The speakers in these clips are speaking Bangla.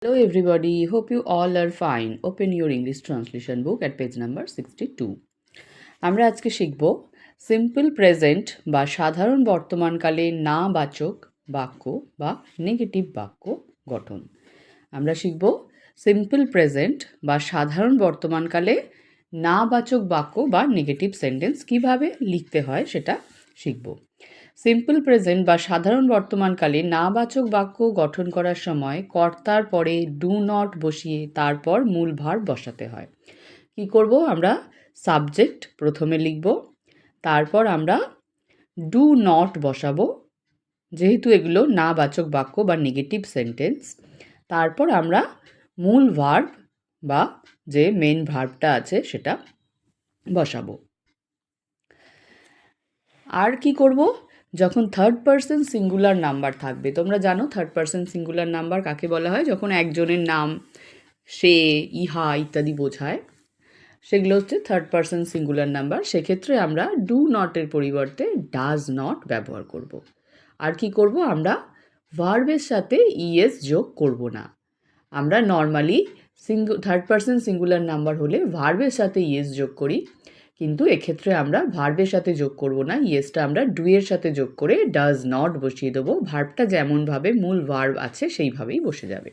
Hello everybody, hope you all are fine. Open your English translation book at page number 62. আমরা আজকে শিখব সিম্পল প্রেজেন্ট বা সাধারণ বর্তমানকালে না বাচক বাক্য বা নেগেটিভ বাক্য গঠন। আমরা শিখব সিম্পল প্রেজেন্ট বা সাধারণ বর্তমানকালে না বাচক বাক্য বা নেগেটিভ সেন্টেন্স কিভাবে লিখতে হয় সেটা শিখব। সিম্পল প্রেজেন্ট বা সাধারণ বর্তমানকালে নাবাচক বাক্য গঠন করার সময় কর্তার পরে ডু নট বসিয়ে তারপর মূল ভার্ব বসাতে হয়। কি করব? আমরা সাবজেক্ট প্রথমে লিখব, তারপর আমরা ডু নট বসাবো যেহেতু এগুলো নাবাচক বাক্য বা নেগেটিভ সেন্টেন্স। তারপর আমরা মূল ভার্ব বা যে মেন ভার্বটা আছে সেটা বসাবো। আর কি করব? যখন থার্ড পারসন সিঙ্গুলার নাম্বার থাকবে, তোমরা জানো থার্ড পারসন সিঙ্গুলার নাম্বার কাকে বলা হয়? যখন একজনের নাম, সে, ইহা ইত্যাদি বোঝায়, সেগুলো হচ্ছে থার্ড পারসন সিঙ্গুলার নাম্বার। সেক্ষেত্রে আমরা ডু নটের পরিবর্তে ডাজ নট ব্যবহার করব। আর কি করব? আমরা ভার্বের সাথে ইএস যোগ করব না। আমরা normally third person singular number হলে ভার্বের সাথে ইএস যোগ করি, কিন্তু এক্ষেত্রে আমরা ভার্বের সাথে যোগ করব না, ইয়েসটা আমরা ডু এর সাথে যোগ করে ডাজ নট বসিয়ে দেবো। ভার্বটা যেমনভাবে মূল ভার্ব আছে সেইভাবেই বসে যাবে।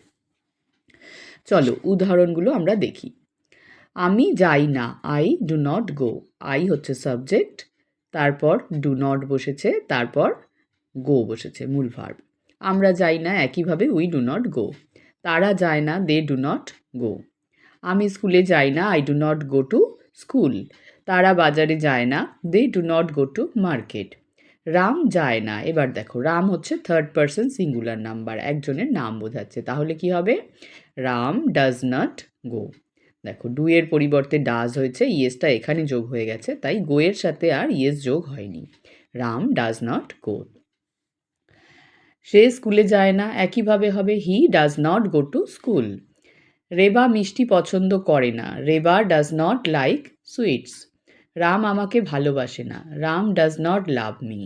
চলো উদাহরণগুলো আমরা দেখি। আমি যাই না, I do not go. I হচ্ছে সাবজেক্ট, তারপর ডু নট বসেছে, তারপর গো বসেছে মূল ভার্ব। আমরা যাই না একইভাবে উই ডু নট গো। তারা যায় না, দে ডু নট গো। আমি স্কুলে যাই না, I do not go to school. তারা বাজারে যায় না, they do not go to market. Ram যায় না। এবার দেখো, রাম হচ্ছে থার্ড পারসন সিঙ্গুলার নাম্বার, একজনের নাম বোঝাচ্ছে, তাহলে কি হবে? রাম ডাজ নট গো। দেখো, ডু এর পরিবর্তে ডাজ হয়েছে, ইয়েসটা এখানে যোগ হয়ে গেছে, তাই গো এর সাথে আর ইয়েস যোগ হয়নি। Ram does not go. সে স্কুলে যায় না, একইভাবে হবে he does not go to school. Reba মিষ্টি পছন্দ করে না, Reba does not like sweets. Ram আমাকে ভালোবাসে না, Ram does not love me.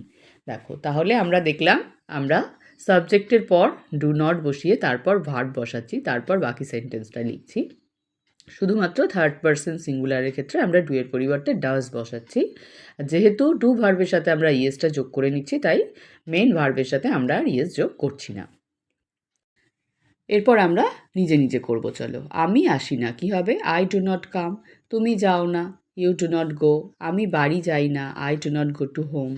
দেখো, তাহলে আমরা দেখলাম আমরা সাবজেক্টের পর ডু নট বসিয়ে তারপর ভার্ব বসাচ্ছি, তারপর বাকি সেন্টেন্সটা লিখছি। শুধুমাত্র থার্ড পারসন সিঙ্গুলারের ক্ষেত্রে আমরা ডু এর পরিবর্তে ডাজ বসাচ্ছি। যেহেতু ডু ভার্বের সাথে আমরা ইয়েসটা যোগ করে নিচ্ছি, তাই মেন ভার্বের সাথে আমরা আর ইয়েস যোগ করছি না। এরপর আমরা নিজে নিজে করব। চলো, আমি আসি না, কি হবে? I do not come. তুমি যাও না, ইউ ডু নট গো। আমি বাড়ি যাই না, I do not go two home.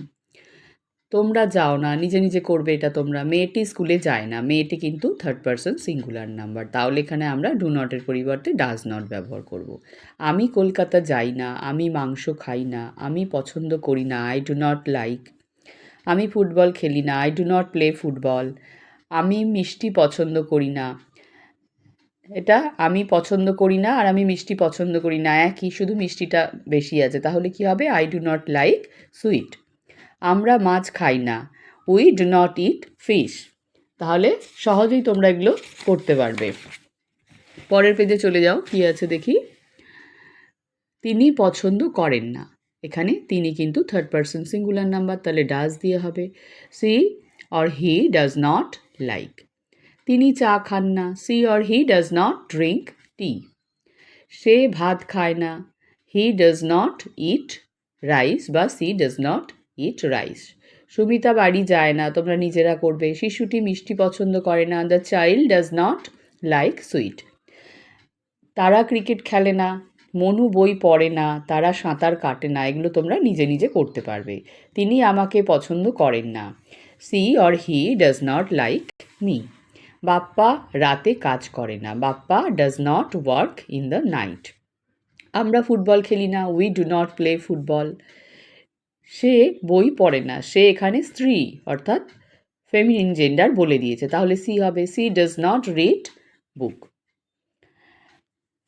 তোমরা যাও না, নিজে নিজে করবে এটা তোমরা। মেয়েটি স্কুলে যায় না, মেয়েটি কিন্তু থার্ড পারসন সিঙ্গুলার নাম্বার, তাহলে এখানে আমরা ডু নটের পরিবর্তে ডাজ নট ব্যবহার করব। আমি কলকাতা যাই না, আমি মাংস খাই না, আমি পছন্দ করি না, আই ডু নট লাইক। আমি ফুটবল খেলি না, I do not play football. আমি মিষ্টি পছন্দ করি না, এটা আমি পছন্দ করি না আর আমি মিষ্টি পছন্দ করি না একই, শুধু মিষ্টিটা বেশি আছে, তাহলে কি হবে? I do not like sweet. আমরা মাছ খাই না, we do not it fish. তাহলে সহজেই তোমরা এগুলো করতে পারবে। পরের পেজে চলে যাও, কি আছে দেখি। তিনি পছন্দ করেন না, এখানে তিনি কিন্তু থার্ড পারসন সিঙ্গুলার নাম্বার, তাহলে ডাজ দিয়ে হবে। She or he does not like. তিনি চা খান না, she or he does not drink tea. সে ভাত খায় না, he does not eat rice বা she does not eat rice. Sumita বাড়ি যায় না, তোমরা নিজেরা করবে। শিশুটি মিষ্টি পছন্দ করে না, the child does not like sweet. তারা ক্রিকেট খেলে না, মনু বই পড়ে না, তারা সাঁতার কাটে না, এগুলো তোমরা নিজে নিজে করতে পারবে। তিনি আমাকে পছন্দ করেন না, she or he does not like me. Bappa রাতে কাজ করে না, Bappa does not work in the night. আমরা ফুটবল খেলি না, we do not play football. সে বই পড়ে না, সে এখানে স্ত্রী অর্থাৎ ফেমিনিন জেন্ডার বলে দিয়েছে, তাহলে সি হবে, she does not read book.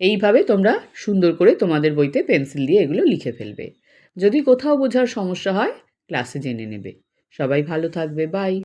এইভাবে তোমরা সুন্দর করে তোমাদের বইতে পেন্সিল দিয়ে এগুলো লিখে ফেলবে। যদি কোথাও বোঝার সমস্যা হয় ক্লাসে জেনে নেবে। সবাই ভালো থাকবে, বাই।